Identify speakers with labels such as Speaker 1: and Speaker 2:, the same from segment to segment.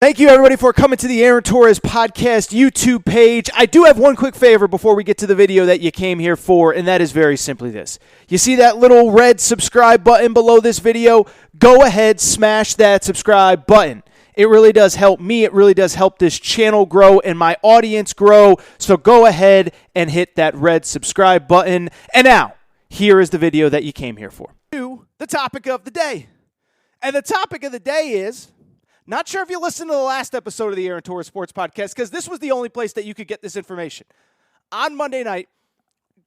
Speaker 1: Thank you, everybody, for coming to the Aaron Torres Podcast YouTube page. I do have one quick favor before we get to the video that you came here for, and that is very simply this. You see that little red subscribe button below this video? Go ahead, smash that subscribe button. It really does help me. It really does help this channel grow and my audience grow. So go ahead and hit that red subscribe button. And now, here is the video that you came here for. To the topic of the day. And the topic of the day is... Not sure if you listened to the last episode of the Aaron Torres Sports Podcast, because this was the only place that you could get this information. On Monday night,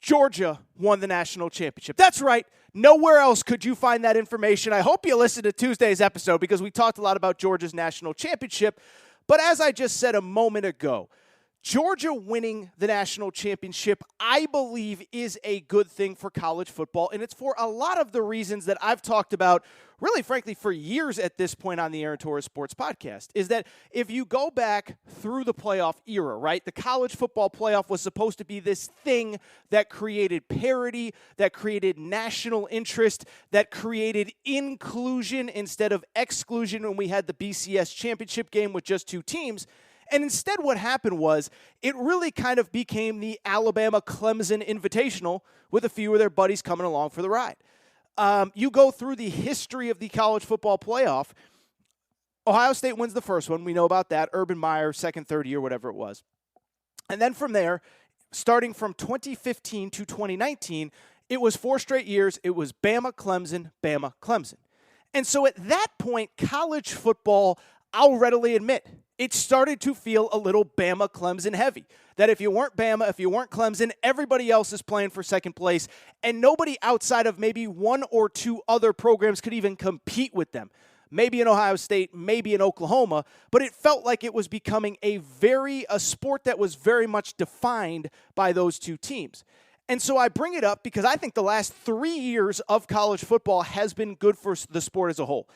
Speaker 1: Georgia won the national championship. That's right. Nowhere else could you find that information. I hope you listened to Tuesday's episode because we talked a lot about Georgia's national championship. But as I just said a moment ago, Georgia winning the national championship, I believe, is a good thing for college football, and it's for a lot of the reasons that I've talked about, really, frankly, for years at this point on the Aaron Torres Sports Podcast, is that if you go back through the playoff era, right, the college football playoff was supposed to be this thing that created parity, that created national interest, that created inclusion instead of exclusion when we had the BCS championship game with just two teams. And instead what happened was it really kind of became the Alabama-Clemson Invitational with a few of their buddies coming along for the ride. You go through the history of the college football playoff. Ohio State wins the first one. We know about that. Urban Meyer, second, third year, whatever it was. And then from there, starting from 2015 to 2019, it was 4 straight years. It was Bama, Clemson, Bama, Clemson. And so at that point, college football, I'll readily admit, it started to feel a little Bama-Clemson heavy. That if you weren't Bama, if you weren't Clemson, everybody else is playing for second place, and nobody outside of maybe one or two other programs could even compete with them. Maybe in Ohio State, maybe in Oklahoma, but it felt like it was becoming a sport that was very much defined by those two teams. And so I bring it up because I think the last 3 years of college football has been good for the sport as a whole.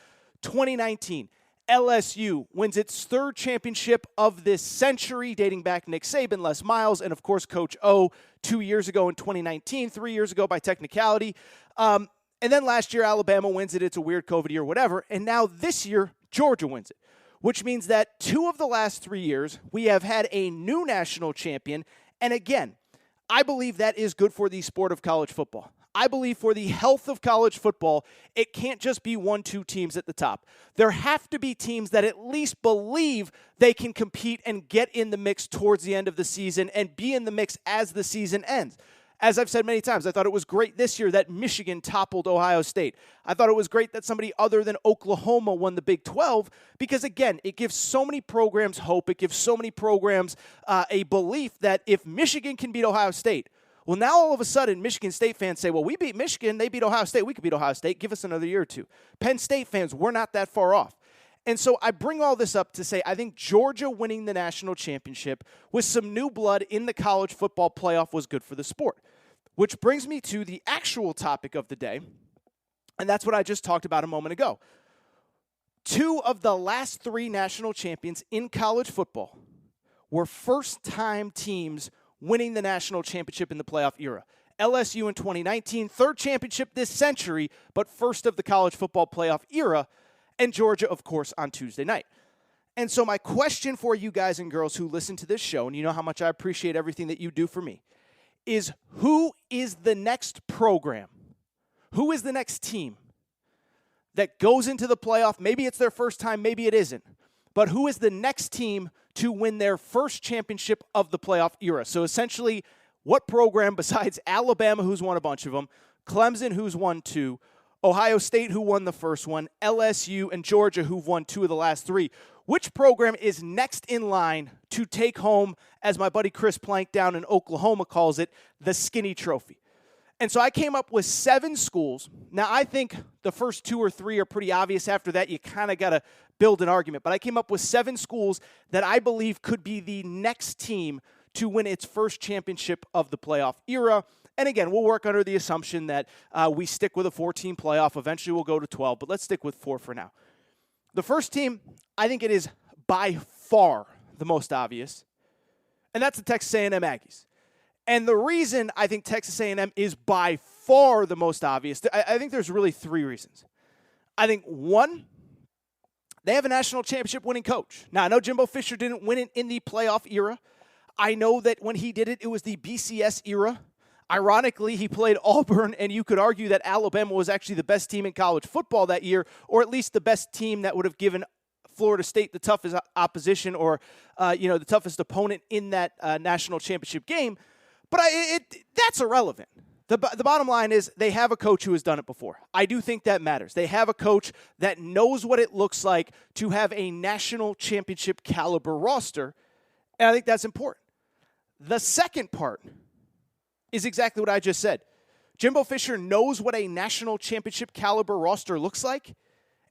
Speaker 1: 2019. LSU wins its 3rd championship of this century, dating back Nick Saban, Les Miles, and of course Coach O 2 years ago in 2019, 3 years ago by technicality. And then last year Alabama wins it. It's a weird COVID year, whatever. And now this year Georgia wins it, which means that 2 of the last 3 years we have had a new national champion. And again, I believe that is good for the sport of college football. I believe for the health of college football, it can't just be 1-2 teams at the top. There have to be teams that at least believe they can compete and get in the mix towards the end of the season and be in the mix as the season ends. As I've said many times, I thought it was great this year that Michigan toppled Ohio State. I thought it was great that somebody other than Oklahoma won the Big 12 because, again, it gives so many programs hope. It gives so many programs a belief that if Michigan can beat Ohio State, well, now all of a sudden, Michigan State fans say, well, we beat Michigan, they beat Ohio State, we could beat Ohio State, give us another year or two. Penn State fans, we're not that far off. And so I bring all this up to say I think Georgia winning the national championship with some new blood in the college football playoff was good for the sport. Which brings me to the actual topic of the day, and that's what I just talked about a moment ago. 2 of the last 3 national champions in college football were first-time teams winning the national championship in the playoff era. LSU in 2019, 3rd championship this century, but first of the college football playoff era, and Georgia, of course, on Tuesday night. And so my question for you guys and girls who listen to this show, and you know how much I appreciate everything that you do for me, is who is the next program? Who is the next team that goes into the playoff? Maybe it's their first time, maybe it isn't. But who is the next team to win their first championship of the playoff era? So essentially, what program besides Alabama, who's won a bunch of them, Clemson, who's won 2, Ohio State, who won the first one, LSU, and Georgia, who've won 2 of the last 3, which program is next in line to take home, as my buddy Chris Plank down in Oklahoma calls it, the skinny trophy? And so I came up with 7 schools. Now, I think the first 2 or 3 are pretty obvious. After that, you kind of got to build an argument. But I came up with 7 schools that I believe could be the next team to win its first championship of the playoff era. And again, we'll work under the assumption that we stick with a 4-team playoff. Eventually, we'll go to 12, but let's stick with 4 for now. The first team, I think it is by far the most obvious, and that's the Texas A&M Aggies. And the reason I think Texas A&M is by far the most obvious, I think there's really 3 reasons. I think, 1, They have a national championship winning coach. Now, I know Jimbo Fisher didn't win it in the playoff era. I know that when he did it, it was the BCS era. Ironically, he played Auburn, and you could argue that Alabama was actually the best team in college football that year, or at least the best team that would have given Florida State the toughest opposition or, the toughest opponent in that national championship game. But that's irrelevant. The bottom line is they have a coach who has done it before. I do think that matters. They have a coach that knows what it looks like to have a national championship caliber roster, and I think that's important. The second part is exactly what I just said. Jimbo Fisher knows what a national championship caliber roster looks like,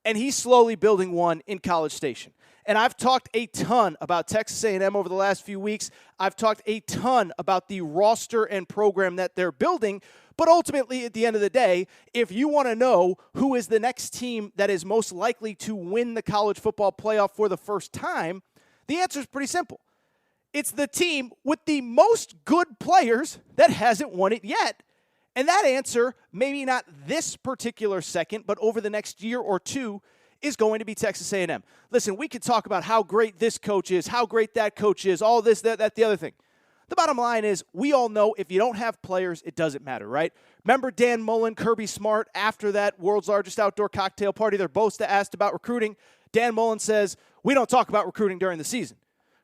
Speaker 1: and he's slowly building one in College Station. And I've talked a ton about Texas A&M over the last few weeks. I've talked a ton about the roster and program that they're building. But ultimately, at the end of the day, if you want to know who is the next team that is most likely to win the college football playoff for the first time, the answer is pretty simple. It's the team with the most good players that hasn't won it yet. And that answer, maybe not this particular second, but over the next year or two, is going to be Texas A&M. Listen, we could talk about how great this coach is, how great that coach is, all this, that, the other thing. The bottom line is we all know if you don't have players, it doesn't matter, right? Remember Dan Mullen, Kirby Smart, after that world's largest outdoor cocktail party, they're both asked about recruiting. Dan Mullen says, we don't talk about recruiting during the season.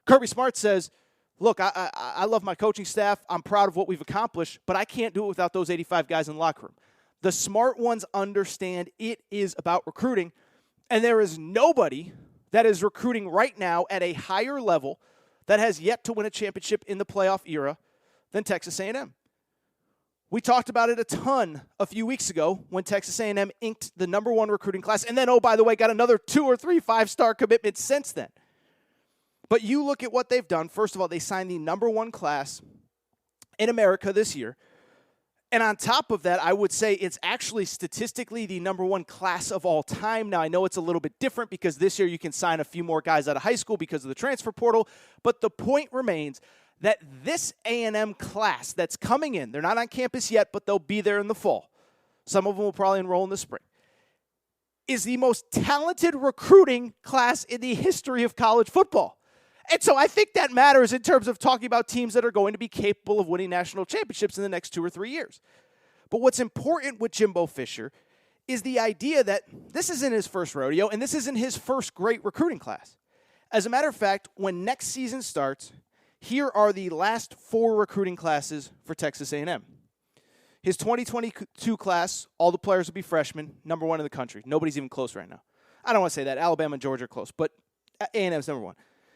Speaker 1: Kirby Smart says, look, I love my coaching staff. I'm proud of what we've accomplished, but I can't do it without those 85 guys in the locker room. The smart ones understand it is about recruiting. And there is nobody that is recruiting right now at a higher level that has yet to win a championship in the playoff era than Texas A&M. We talked about it a ton a few weeks ago when Texas A&M inked the number one recruiting class and then, oh, by the way, got another 2 or 3 5-star commitments since then. But you look at what they've done. First of all, they signed the number one class in America this year. And on top of that, I would say it's actually statistically the number one class of all time. Now, I know it's a little bit different because this year you can sign a few more guys out of high school because of the transfer portal. But the point remains that this A&M class that's coming in, they're not on campus yet, but they'll be there in the fall. Some of them will probably enroll in the spring, is the most talented recruiting class in the history of college football. And so I think that matters in terms of talking about teams that are going to be capable of winning national championships in the next 2 or 3 years. But what's important with Jimbo Fisher is the idea that this isn't his first rodeo and this isn't his first great recruiting class. As a matter of fact, when next season starts, here are the last 4 recruiting classes for Texas A&M. His 2022 class, all the players will be freshmen, number 1 in the country. Nobody's even close right now. I don't want to say that. Alabama and Georgia are close, but A&M's number 1.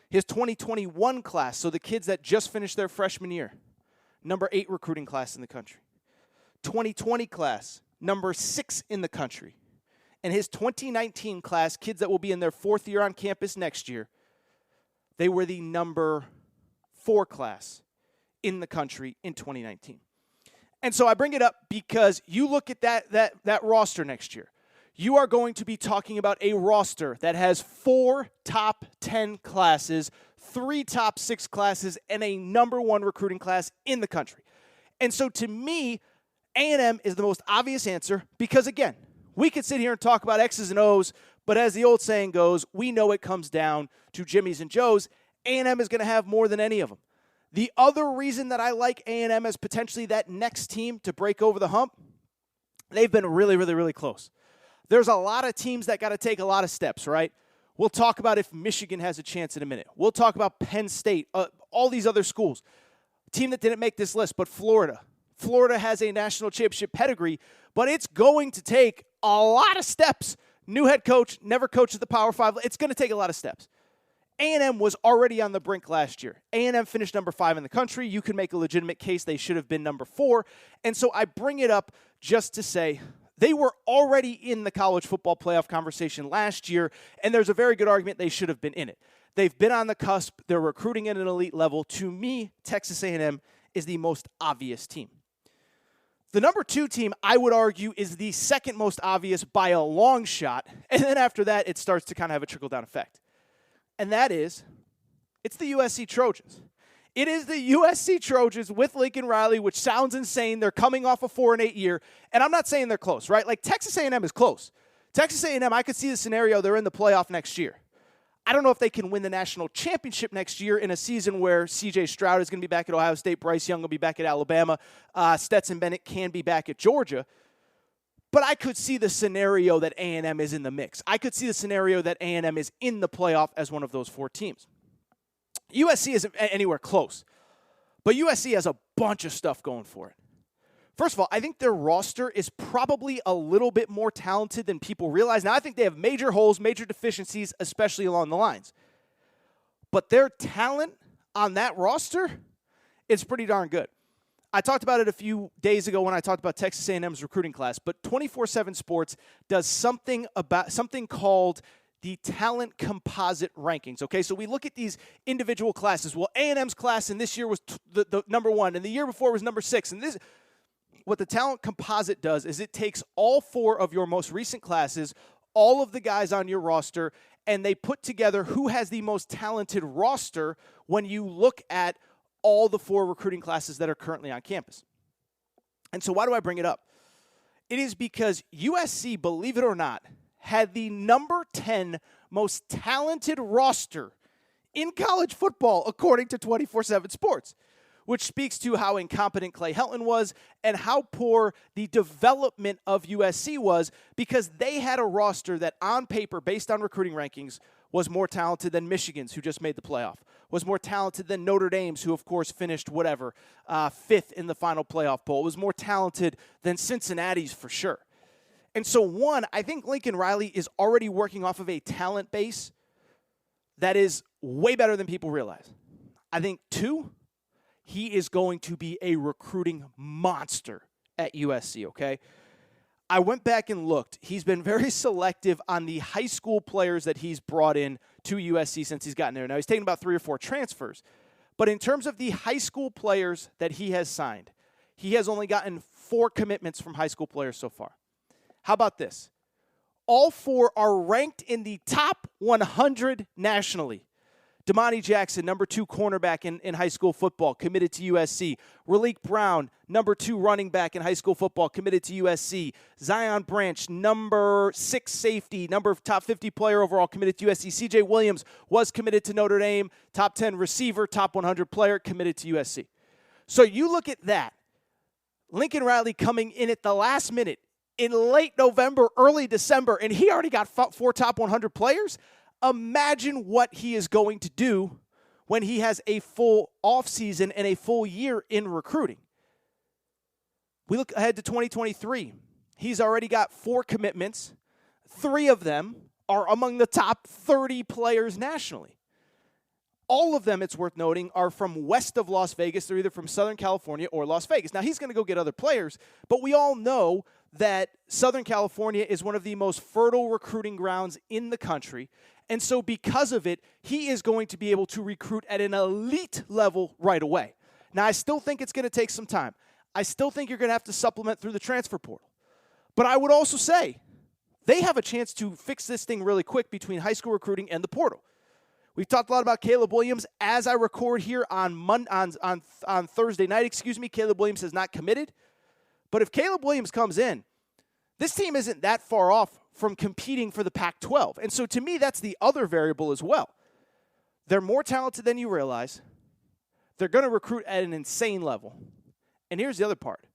Speaker 1: His 2021 class, so the kids that just finished their freshman year, number 8 recruiting class in the country. 2020 class, number 6 in the country. And his 2019 class, kids that will be in their 4th year on campus next year, they were the number 4 class in the country in 2019. And so I bring it up because you look at that roster next year. You are going to be talking about a roster that has 4 top 10 classes, 3 top 6 classes, and a number 1 recruiting class in the country. And so to me, A&M is the most obvious answer because, again, we could sit here and talk about X's and O's, but as the old saying goes, we know it comes down to Jimmy's and Joe's. A&M is going to have more than any of them. The other reason that I like A&M as potentially that next team to break over the hump, they've been really, really, really close. There's a lot of teams that got to take a lot of steps, right? We'll talk about if Michigan has a chance in a minute. We'll talk about Penn State, all these other schools. A team that didn't make this list, but Florida. Florida has a national championship pedigree, but it's going to take a lot of steps. New head coach, never coached at the Power 5. It's going to take a lot of steps. A&M was already on the brink last year. A&M finished number 5 in the country. You can make a legitimate case they should have been number 4. And so I bring it up just to say they were already in the college football playoff conversation last year, and there's a very good argument they should have been in it. They've been on the cusp. They're recruiting at an elite level. To me, Texas A&M is the most obvious team. The number 2 team, I would argue, is the second most obvious by a long shot, and then after that, it starts to kind of have a trickle-down effect. And that is, it's the USC Trojans. It is the USC Trojans with Lincoln Riley, which sounds insane. They're coming off a 4-8 year, and I'm not saying they're close, right? Like Texas A&M is close. Texas A&M, I could see the scenario they're in the playoff next year. I don't know if they can win the national championship next year in a season where C.J. Stroud is going to be back at Ohio State, Bryce Young will be back at Alabama, Stetson Bennett can be back at Georgia. But I could see the scenario that A&M is in the mix. I could see the scenario that A&M is in the playoff as one of those 4 teams. USC isn't anywhere close, but USC has a bunch of stuff going for it. First of all, I think their roster is probably a little bit more talented than people realize. Now, I think they have major holes, major deficiencies, especially along the lines. But their talent on that roster is pretty darn good. I talked about it a few days ago when I talked about Texas A&M's recruiting class, but 24/7 Sports does something called the talent composite rankings. Okay, so we look at these individual classes. Well, A&M's class in this year was the number 1, and the year before was number 6. And this, what the talent composite does is it takes all 4 of your most recent classes, all of the guys on your roster, and they put together who has the most talented roster when you look at all the 4 recruiting classes that are currently on campus. And so why do I bring it up? It is because USC, believe it or not, had the number 10 most talented roster in college football, according to 24/7 Sports, which speaks to how incompetent Clay Helton was and how poor the development of USC was, because they had a roster that on paper, based on recruiting rankings, was more talented than Michigan's, who just made the playoff, was more talented than Notre Dame's, who, of course, finished 5th in the final playoff poll, was more talented than Cincinnati's for sure. And so, 1, I think Lincoln Riley is already working off of a talent base that is way better than people realize. I think, 2, he is going to be a recruiting monster at USC, okay? I went back and looked. He's been very selective on the high school players that he's brought in to USC since he's gotten there. Now, he's taken about 3 or 4 transfers. But in terms of the high school players that he has signed, he has only gotten 4 commitments from high school players so far. How about this? All 4 are ranked in the top 100 nationally. Damani Jackson, number 2 cornerback in high school football, committed to USC. Raleek Brown, number 2 running back in high school football, committed to USC. Zion Branch, number 6 safety, number top 50 player overall, committed to USC. CJ Williams was committed to Notre Dame, top 10 receiver, top 100 player, committed to USC. So you look at that. Lincoln Riley coming in at the last minute in late November, early December, and he already got 4 top 100 players. Imagine what he is going to do when he has a full offseason and a full year in recruiting. We look ahead to 2023. He's already got 4 commitments. 3 of them are among the top 30 players nationally. All of them, it's worth noting, are from west of Las Vegas. They're either from Southern California or Las Vegas. Now, he's going to go get other players, but we all know that Southern California is one of the most fertile recruiting grounds in the country. And so because of it, he is going to be able to recruit at an elite level right away. Now, I still think it's going to take some time. I still think you're going to have to supplement through the transfer portal. But I would also say they have a chance to fix this thing really quick between high school recruiting and the portal. We've talked a lot about Caleb Williams. As I record here on Thursday night, Caleb Williams has not committed. But if Caleb Williams comes in, this team isn't that far off from competing for the Pac-12. And so to me, that's the other variable as well. They're more talented than you realize. They're going to recruit at an insane level. And here's the other part.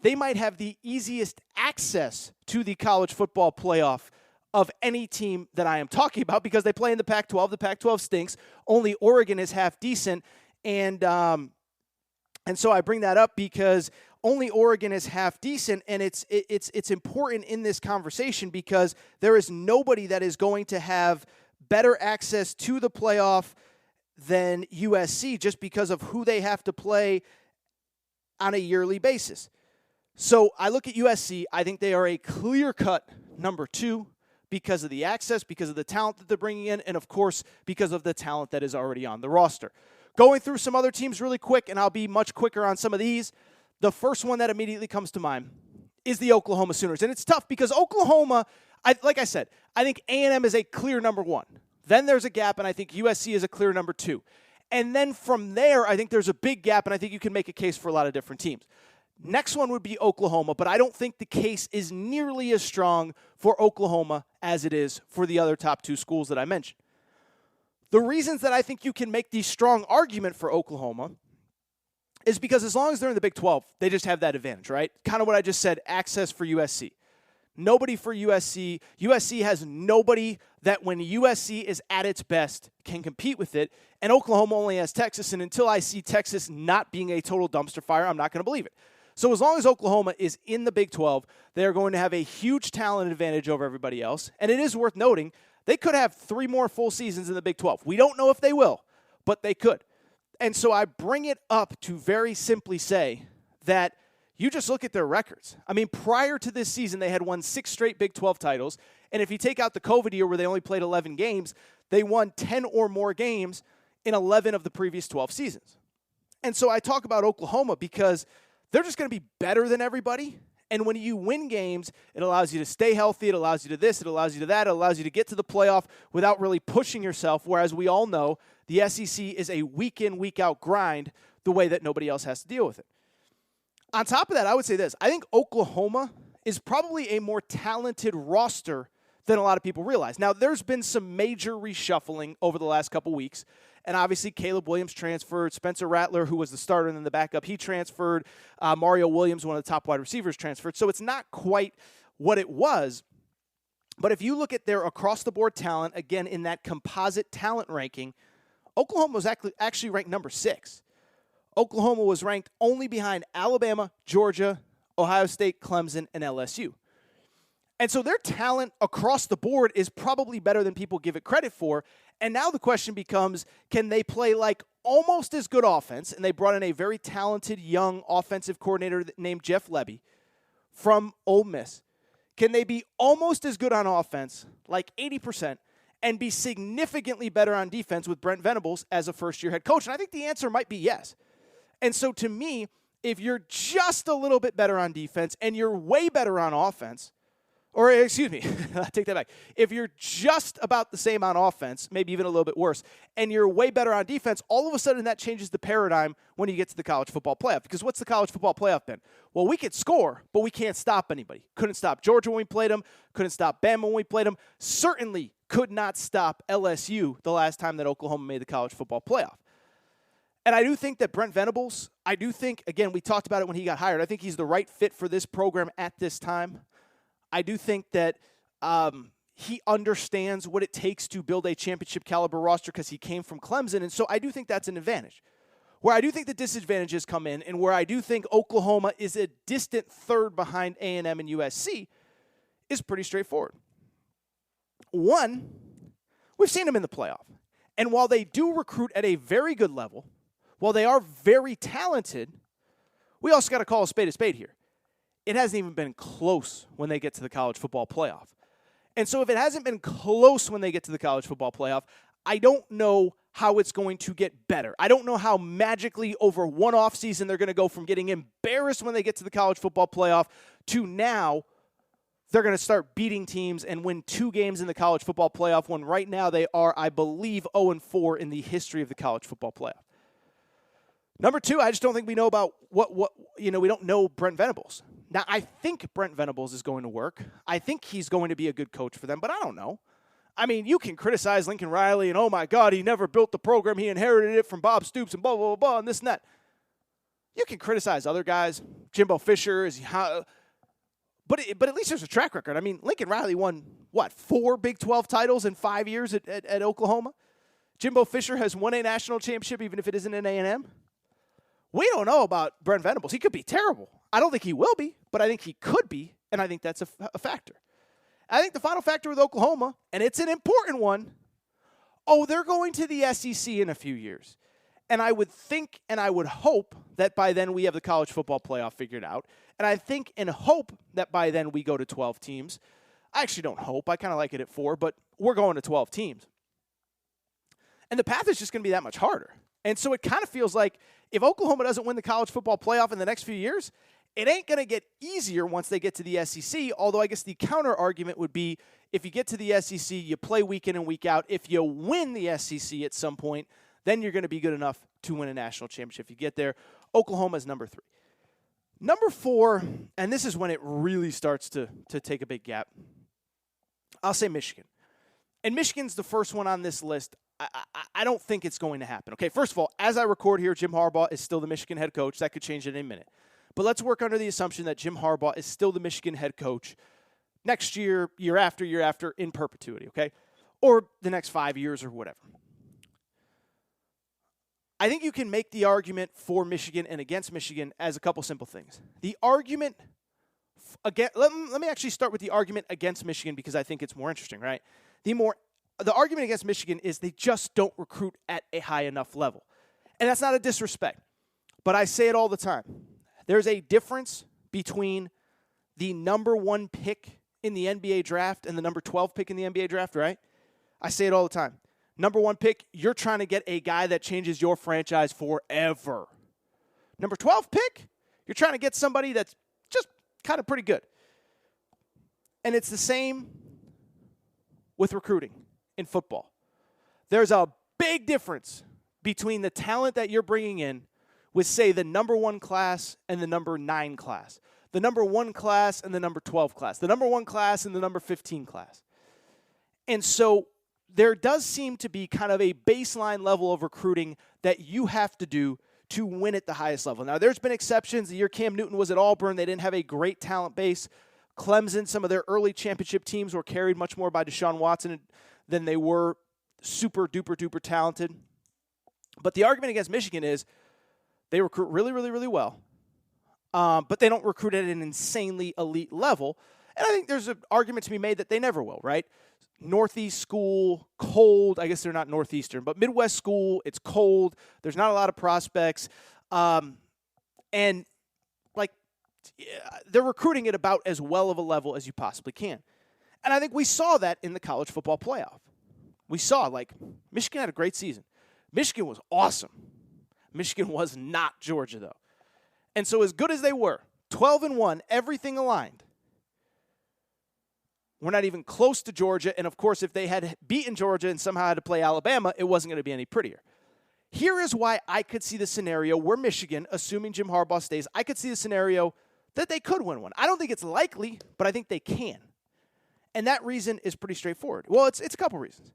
Speaker 1: They might have the easiest access to the college football playoff of any team that I am talking about, because they play in the Pac-12. The Pac-12 stinks. Only Oregon is half decent. And so I bring that up because only Oregon is half decent, and it's important in this conversation because there is nobody that is going to have better access to the playoff than USC just because of who they have to play on a yearly basis. So I look at USC. I think they are a clear-cut number 2 because of the access, because of the talent that they're bringing in, and, of course, because of the talent that is already on the roster. Going through some other teams really quick, and I'll be much quicker on some of these. The first one that immediately comes to mind is the Oklahoma Sooners. And it's tough because Oklahoma, like I said, I think A&M is a clear number 1. Then there's a gap, and I think USC is a clear number 2. And then from there, I think there's a big gap, and I think you can make a case for a lot of different teams. Next one would be Oklahoma, but I don't think the case is nearly as strong for Oklahoma as it is for the other top 2 schools that I mentioned. The reasons that I think you can make the strong argument for Oklahoma is because as long as they're in the Big 12, they just have that advantage, right? Kind of what I just said, access for USC. Nobody for USC. USC has nobody that when USC is at its best can compete with it, and Oklahoma only has Texas, and until I see Texas not being a total dumpster fire, I'm not going to believe it. So as long as Oklahoma is in the Big 12, they are going to have a huge talent advantage over everybody else, and it is worth noting they could have 3 more full seasons in the Big 12. We don't know if they will, but they could. And so I bring it up to very simply say that you just look at their records. I mean, prior to this season, they had won 6 straight Big 12 titles. And if you take out the COVID year where they only played 11 games, they won 10 or more games in 11 of the previous 12 seasons. And so I talk about Oklahoma because they're just going to be better than everybody. And when you win games, it allows you to stay healthy. It allows you to this. It allows you to that. It allows you to get to the playoff without really pushing yourself, whereas we all know the SEC is a week-in, week-out grind the way that nobody else has to deal with it. On top of that, I would say this. I think Oklahoma is probably a more talented roster than a lot of people realize. Now, there's been some major reshuffling over the last couple weeks, and obviously Caleb Williams transferred. Spencer Rattler, who was the starter and then the backup, he transferred. Mario Williams, one of the top wide receivers, transferred. So it's not quite what it was. But if you look at their across-the-board talent, again, in that composite talent ranking, Oklahoma was actually ranked number 6. Oklahoma was ranked only behind Alabama, Georgia, Ohio State, Clemson, and LSU. And so their talent across the board is probably better than people give it credit for. And now the question becomes, can they play like almost as good offense? And they brought in a very talented young offensive coordinator named Jeff Lebby from Ole Miss. Can they be almost as good on offense, like 80%, and be significantly better on defense with Brent Venables as a first-year head coach? And I think the answer might be yes. And so to me, if you're just a little bit better on defense and you're way better on offense, or excuse me, I take that back. If you're just about the same on offense, maybe even a little bit worse, and you're way better on defense, all of a sudden that changes the paradigm when you get to the college football playoff. Because what's the college football playoff been? Well, we could score, but we can't stop anybody. Couldn't stop Georgia when we played them. Couldn't stop Bama when we played them. Certainly could not stop LSU the last time that Oklahoma made the college football playoff. And I do think that Brent Venables, again, we talked about it when he got hired. I think he's the right fit for this program at this time. I do think that he understands what it takes to build a championship caliber roster because he came from Clemson. And so I do think that's an advantage. Where I do think the disadvantages come in and where I do think Oklahoma is a distant third behind A&M and USC is pretty straightforward. One, we've seen them in the playoff. And while they do recruit at a very good level, while they are very talented, we also got to call a spade here. It hasn't even been close when they get to the college football playoff. And so if it hasn't been close when they get to the college football playoff, I don't know how it's going to get better. I don't know how magically over one offseason they're going to go from getting embarrassed when they get to the college football playoff to now they're going to start beating teams and win 2 games in the college football playoff when right now they are, I believe, 0-4 in the history of the college football playoff. Number 2, I just don't think we know about we don't know Brent Venables. Now, I think Brent Venables is going to work. I think he's going to be a good coach for them, but I don't know. I mean, you can criticize Lincoln Riley and, oh, my God, he never built the program. He inherited it from Bob Stoops and blah, blah, blah, blah, and this and that. You can criticize other guys. Jimbo Fisher, but at least there's a track record. I mean, Lincoln Riley won, 4 Big 12 titles in 5 years at Oklahoma? Jimbo Fisher has won a national championship, even if it isn't in A&M. We don't know about Brent Venables. He could be terrible. I don't think he will be, but I think he could be, and I think that's a factor. I think the final factor with Oklahoma, and it's an important one, they're going to the SEC in a few years. And I would think and I would hope that by then we have the college football playoff figured out. And I think and hope that by then we go to 12 teams. I actually don't hope. I kind of like it at 4, but we're going to 12 teams. And the path is just going to be that much harder. And so it kind of feels like if Oklahoma doesn't win the college football playoff in the next few years, it ain't going to get easier once they get to the SEC, although I guess the counter argument would be if you get to the SEC, you play week in and week out. If you win the SEC at some point, then you're going to be good enough to win a national championship. If you get there, Oklahoma is number 3. Number 4, and this is when it really starts to take a big gap, I'll say Michigan. And Michigan's the first one on this list. I don't think it's going to happen. Okay, first of all, as I record here, Jim Harbaugh is still the Michigan head coach. That could change at any minute. But let's work under the assumption that Jim Harbaugh is still the Michigan head coach next year, year after, in perpetuity, okay? Or the next 5 years or whatever. I think you can make the argument for Michigan and against Michigan as a couple simple things. The argument again, let me actually start with the argument against Michigan because I think it's more interesting, right? The argument against Michigan is they just don't recruit at a high enough level. And that's not a disrespect, but I say it all the time. There's a difference between the number 1 pick in the NBA draft and the number 12 pick in the NBA draft, right? I say it all the time. Number 1 pick, you're trying to get a guy that changes your franchise forever. Number 12 pick, you're trying to get somebody that's just kind of pretty good. And it's the same with recruiting in football. There's a big difference between the talent that you're bringing in with, say, the number 1 class and the number 9 class, the number 1 class and the number 12 class, the number 1 class and the number 15 class. And so there does seem to be kind of a baseline level of recruiting that you have to do to win at the highest level. Now, there's been exceptions. The year Cam Newton was at Auburn, they didn't have a great talent base. Clemson, some of their early championship teams were carried much more by Deshaun Watson than they were super duper duper talented. But the argument against Michigan is they recruit really, really, really well, but they don't recruit at an insanely elite level. And I think there's an argument to be made that they never will, right? Northeast school, cold. I guess they're not Northeastern, but Midwest school, it's cold. There's not a lot of prospects. And, like, they're recruiting at about as well of a level as you possibly can. And I think we saw that in the college football playoff. We saw, like, Michigan had a great season. Michigan was awesome. Michigan was not Georgia, though. And so as good as they were, 12-1, everything aligned. We're not even close to Georgia. And, of course, if they had beaten Georgia and somehow had to play Alabama, it wasn't going to be any prettier. Here is why I could see the scenario where Michigan, assuming Jim Harbaugh stays, I could see the scenario that they could win one. I don't think it's likely, but I think they can. And that reason is pretty straightforward. Well, it's a couple reasons.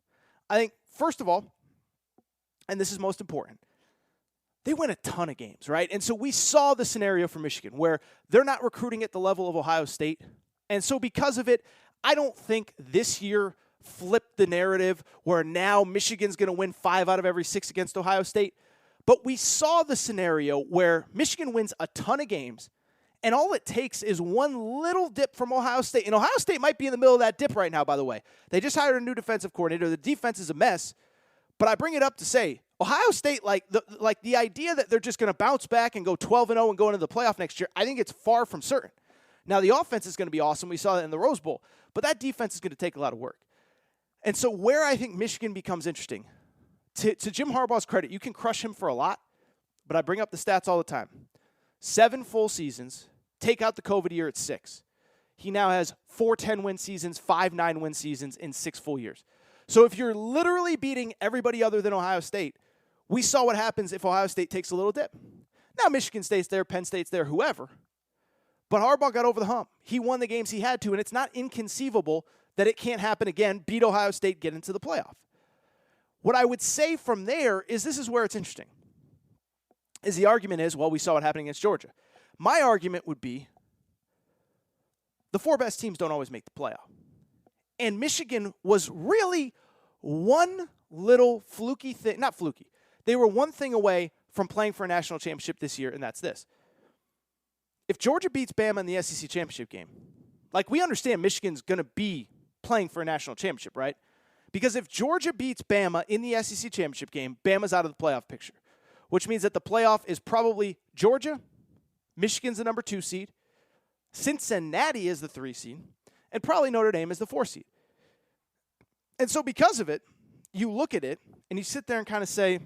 Speaker 1: I think, first of all, and this is most important, they win a ton of games, right? And so we saw the scenario for Michigan where they're not recruiting at the level of Ohio State. And so because of it, I don't think this year flipped the narrative where now Michigan's going to win 5 out of every 6 against Ohio State. But we saw the scenario where Michigan wins a ton of games, and all it takes is one little dip from Ohio State. And Ohio State might be in the middle of that dip right now, by the way. They just hired a new defensive coordinator. The defense is a mess. But I bring it up to say, Ohio State, the idea that they're just going to bounce back and go 12-0 and go into the playoff next year, I think it's far from certain. Now, the offense is going to be awesome. We saw that in the Rose Bowl. But that defense is going to take a lot of work. And so where I think Michigan becomes interesting, to Jim Harbaugh's credit, you can crush him for a lot, but I bring up the stats all the time. 7 full seasons. Take out the COVID year at 6. He now has 4 10-win seasons, 5 9-win seasons in 6 full years. So if you're literally beating everybody other than Ohio State, we saw what happens if Ohio State takes a little dip. Now Michigan State's there, Penn State's there, whoever. But Harbaugh got over the hump. He won the games he had to, and it's not inconceivable that it can't happen again, beat Ohio State, get into the playoff. What I would say from there is this is where it's interesting. Is the argument is, well, we saw it happening against Georgia. My argument would be the 4 best teams don't always make the playoff. And Michigan was really one little fluky thing, not fluky. They were one thing away from playing for a national championship this year, and that's this. If Georgia beats Bama in the SEC championship game, like we understand Michigan's going to be playing for a national championship, right? Because if Georgia beats Bama in the SEC championship game, Bama's out of the playoff picture, which means that the playoff is probably Georgia, Michigan's the number 2 seed, Cincinnati is the 3 seed, and probably Notre Dame is the 4 seed. And so because of it, you look at it and you sit there and kind of say,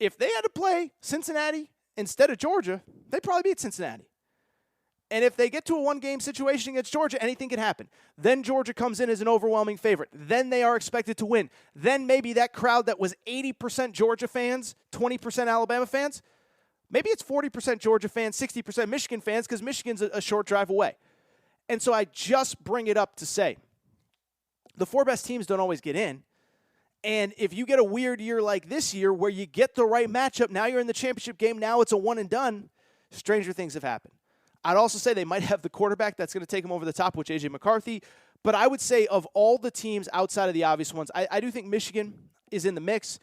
Speaker 1: if they had to play Cincinnati instead of Georgia, they'd probably beat Cincinnati. And if they get to a one-game situation against Georgia, anything can happen. Then Georgia comes in as an overwhelming favorite. Then they are expected to win. Then maybe that crowd that was 80% Georgia fans, 20% Alabama fans, maybe it's 40% Georgia fans, 60% Michigan fans because Michigan's a short drive away. And so I just bring it up to say, the 4 best teams don't always get in. And if you get a weird year like this year where you get the right matchup, now you're in the championship game, now it's a one and done, stranger things have happened. I'd also say they might have the quarterback that's going to take them over the top, which A.J. McCarthy. But I would say of all the teams outside of the obvious ones, I do think Michigan is in the mix.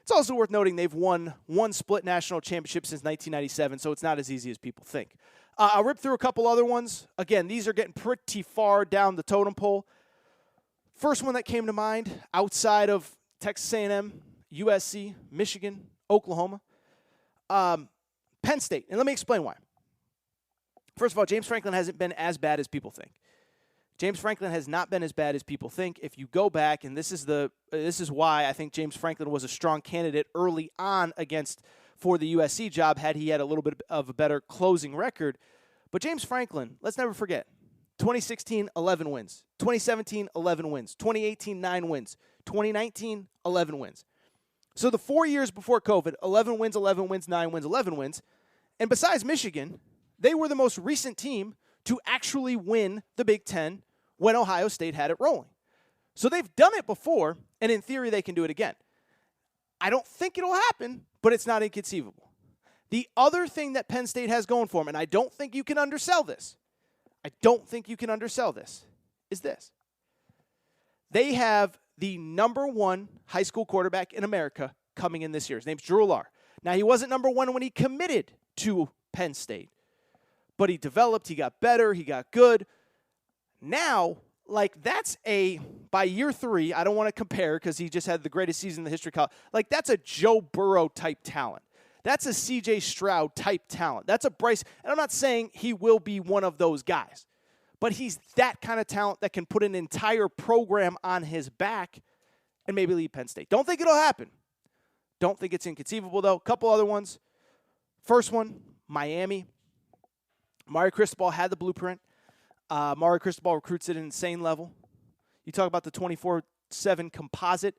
Speaker 1: It's also worth noting they've won one split national championship since 1997, so it's not as easy as people think. I'll rip through a couple other ones. Again, these are getting pretty far down the totem pole. First one that came to mind outside of Texas A&M, USC, Michigan, Oklahoma, Penn State. And let me explain why. First of all, James Franklin hasn't been as bad as people think. James Franklin has not been as bad as people think. If you go back, and this is why I think James Franklin was a strong candidate early on for the USC job had he had a little bit of a better closing record. But James Franklin, let's never forget, 2016, 11 wins. 2017, 11 wins. 2018, 9 wins. 2019, 11 wins. So the 4 years before COVID, 11 wins, 11 wins, 9 wins, 11 wins. And besides Michigan, they were the most recent team to actually win the Big Ten when Ohio State had it rolling. So they've done it before, and in theory, they can do it again. I don't think it'll happen, but it's not inconceivable. The other thing that Penn State has going for them, and I don't think you can undersell this, is this. They have the number 1 high school quarterback in America coming in this year. His name's Drew Allar. Now, he wasn't number 1 when he committed to Penn State, but he developed, he got better, he got good. Now, by year 3, I don't want to compare because he just had the greatest season in the history of college. That's a Joe Burrow type talent. That's a C.J. Stroud type talent. That's a Bryce. And I'm not saying he will be one of those guys, but he's that kind of talent that can put an entire program on his back and maybe lead Penn State. Don't think it'll happen. Don't think it's inconceivable, though. A couple other ones. First one, Miami. Mario Cristobal had the blueprint. Mario Cristobal recruits at an insane level. You talk about the 24/7 composite.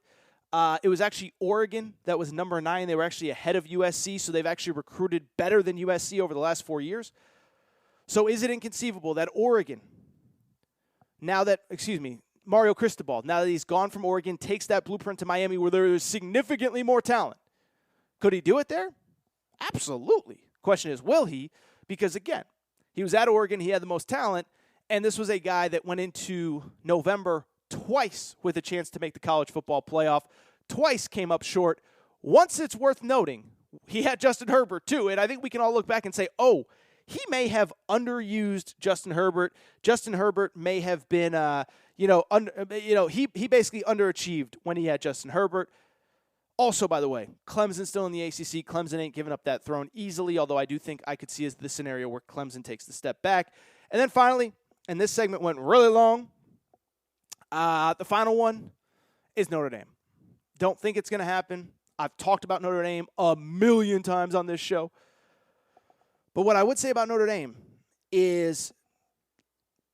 Speaker 1: It was actually Oregon that was number 9. They were actually ahead of USC, so they've actually recruited better than USC over the last 4 years. So is it inconceivable that Mario Cristobal, now that he's gone from Oregon, takes that blueprint to Miami where there is significantly more talent? Could he do it there? Absolutely. Question is, will he? Because, again, he was at Oregon, he had the most talent, and this was a guy that went into November twice with a chance to make the college football playoff, twice came up short. Once, it's worth noting, he had Justin Herbert too, and I think we can all look back and say, oh, he may have underused Justin Herbert. Justin Herbert may have been, he basically underachieved when he had Justin Herbert. Also, by the way, Clemson's still in the ACC. Clemson ain't giving up that throne easily, although I do think I could see as the scenario where Clemson takes the step back. And then finally, and this segment went really long, the final one is Notre Dame. Don't think it's going to happen. I've talked about Notre Dame a million times on this show. But what I would say about Notre Dame is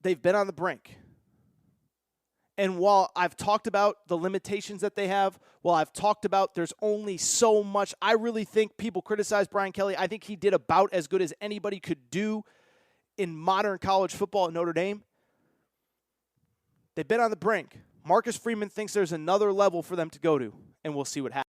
Speaker 1: they've been on the brink. And while I've talked about the limitations that they have, while I've talked about there's only so much, I really think people criticize Brian Kelly. I think he did about as good as anybody could do in modern college football at Notre Dame. They've been on the brink. Marcus Freeman thinks there's another level for them to go to, and we'll see what happens.